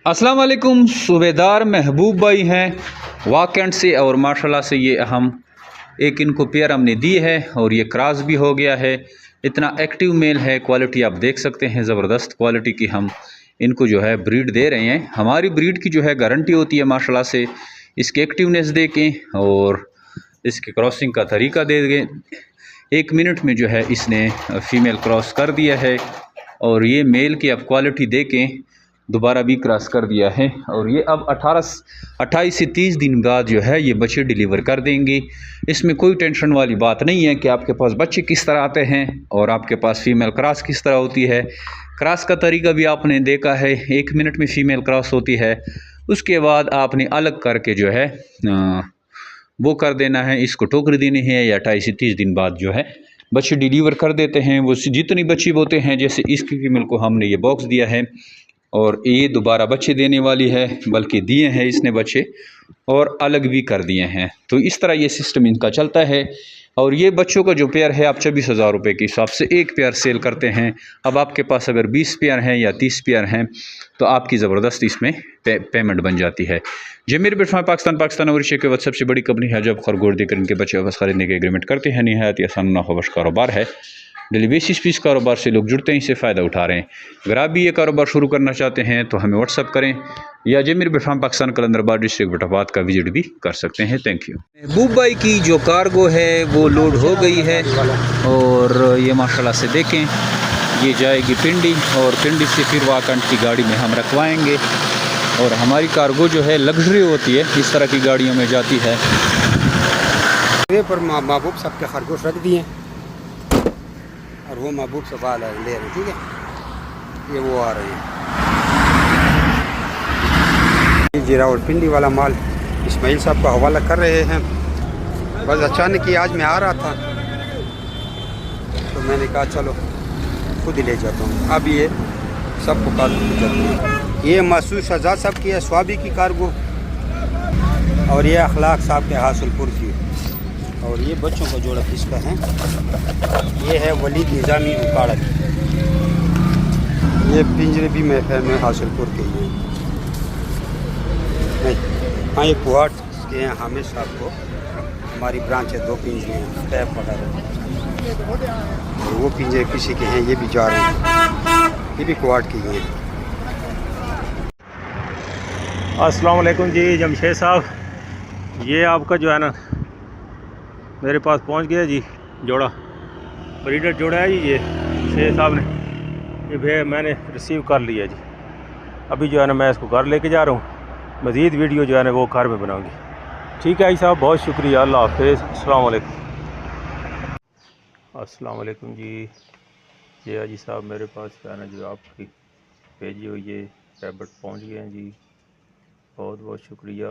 अस्सलाम वालेकुम। सूबेदार महबूब भाई हैं वाकंड से और माशाल्लाह से ये हम एक इनको पेयर हमने दी है और ये क्रॉस भी हो गया है। इतना एक्टिव मेल है, क्वालिटी आप देख सकते हैं, ज़बरदस्त क्वालिटी की हम इनको जो है ब्रीड दे रहे हैं। हमारी ब्रीड की जो है गारंटी होती है माशाल्लाह से, इसकी एक्टिवनेस देखें और इसकी क्रॉसिंग का तरीका दे दें। 1 मिनट में जो है इसने फ़ीमेल क्रॉस कर दिया है और ये मेल की आप क्वालिटी देखें, दोबारा भी क्रॉस कर दिया है और ये अब 28 से 30 दिन बाद जो है ये बच्चे डिलीवर कर देंगे। इसमें कोई टेंशन वाली बात नहीं है कि आपके पास बच्चे किस तरह आते हैं और आपके पास फ़ीमेल क्रॉस किस तरह होती है। क्रॉस का तरीका भी आपने देखा है, 1 मिनट में फ़ीमेल क्रॉस होती है। उसके बाद आपने अलग करके जो है वो कर देना है, इसको टोकरी देनी है या 28 से 30 दिन बाद जो है बच्चे डिलीवर कर देते हैं। वो जितनी बच्चे होते हैं, जैसे इसकी फीमेल को हमने ये बॉक्स दिया है और ये दोबारा बच्चे देने वाली है, बल्कि दिए हैं इसने बच्चे और अलग भी कर दिए हैं। तो इस तरह ये सिस्टम इनका चलता है। और ये बच्चों का जो पेयर है आप 24,000 रुपये के हिसाब से एक पेयर सेल करते हैं। अब आपके पास अगर 20 पेयर हैं या 30 पेयर हैं तो आपकी ज़बरदस्त इसमें पेमेंट बन जाती है। जमीर बिटफाई पाकिस्तान और एशिया के सबसे बड़ी कंपनी है जो खरगोश देकर इनके बच्चे वापस खरीदने के एग्रीमेंट करते हैं। निहायत ही आसान मुनाफाबख्श कारोबार है। डेली बेसिस पे इस कारोबार से लोग जुड़ते हैं, इससे फ़ायदा उठा रहे हैं। अगर आप भी ये कारोबार शुरू करना चाहते हैं तो हमें व्हाट्सअप करें या जमीर बिटफार्म पाकिस्तान कलंदराबाद डिस्ट्रिक्ट बटाबाद का विजिट भी कर सकते हैं। Thank you. महबूब भाई की जो कार्गो है वो लोड हो गई है और ये माशाल्लाह से देखें, ये जाएगी पिंडी और पिंडी से फिर वाकंड की गाड़ी में हम रखवाएंगे। और हमारी कार्गो जो है लग्जरी होती है, इस तरह की गाड़ियों में जाती है। पर महबूब साहब के खरगोश रख दिए और वो महबूब से बाल ले रहे हैं, ठीक है। ये वो आ रहे हैं जीरा और पिंडी वाला माल इस्माइल साहब का हवाला कर रहे हैं। बस अचानक ही आज मैं आ रहा था तो मैंने कहा चलो खुद ही ले जाता हूँ। अब ये सबको कार्गो ले जाते हैं। ये महसूस आज़ाद साहब की है स्वाबी की कार्गो और ये अखलाक साहब के हासिलपुर की और ये बच्चों का जोड़ा किसका है, ये है वलीद निज़ामी उकाड़ा की। ये पिंजरे भी महफल में हासिलपुर के लिए नहीं। हाँ, ये कुहाट के हैं हामिद साहब को, हमारी ब्रांच है, 2 पिंजरे हैं टैप वगैरह। वो पिंजरे किसी के हैं, ये भी जा रहे हैं, ये भी कुहाट के ही हैं। अस्सलाम वालेकुम जी जमशेद साहब, ये आपका जो है ना मेरे पास पहुंच गया जी जोड़ा, ब्रीडर जोड़ा है जी। ये शेख साहब ने ये भैया मैंने रिसीव कर लिया जी। अभी जो है ना मैं इसको घर लेके जा रहा हूँ। मज़ीद वीडियो जो है ना वो घर में बनाऊंगी। ठीक है जी साहब, बहुत शुक्रिया, अल्लाह हाफ़िज़, अस्सलाम वालेकुम। अस्सलाम वालेकुम जी। ये जी साहब मेरे पास जो है ना जो आपकी भेजी हुई ये रैबिट पहुँच गए हैं जी, बहुत बहुत शुक्रिया।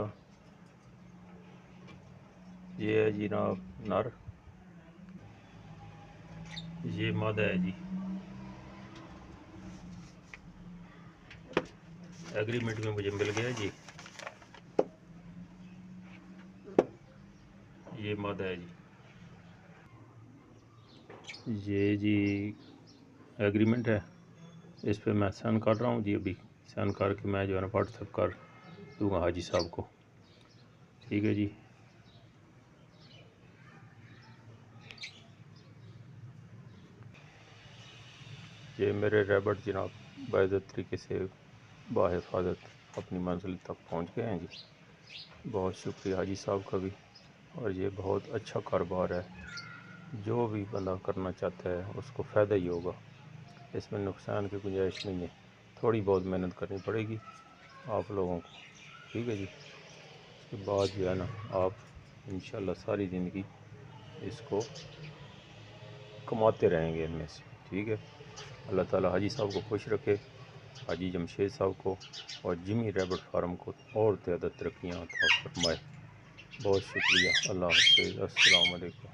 ये है जनाब नर, ये मादा है जी। एग्रीमेंट में मुझे मिल गया जी, ये मादा है जी। ये जी एग्रीमेंट है, इस पे मैं साइन कर रहा हूँ जी। अभी साइन करके मैं जो है ना व्हाट्सएप कर दूँगा हाजी साहब को। ठीक है जी। ये मेरे रैबिट जनाब बाइज़्ज़त तरीके से बाहिफाजत अपनी मंजिल तक पहुंच गए हैं जी। बहुत शुक्रिया हाजी साहब का भी। और ये बहुत अच्छा कारोबार है, जो भी बंदा करना चाहता है उसको फ़ायदा ही होगा, इसमें नुकसान की गुंजाइश नहीं है। थोड़ी बहुत मेहनत करनी पड़ेगी आप लोगों को, ठीक है जी। उसके बाद जो है ना आप इंशाल्लाह सारी ज़िंदगी इसको कमाते रहेंगे इनमें से, ठीक है। अल्लाह ताला हाजी साहब को खुश रखे, हाजी जमशेद साहब को और जिमी रैबिट फार्म को और ज़्यादा तरक्कियाँ अता फरमाए। बहुत शुक्रिया, अल्लाह हाफ़िज़, अस्सलाम वालेकुम।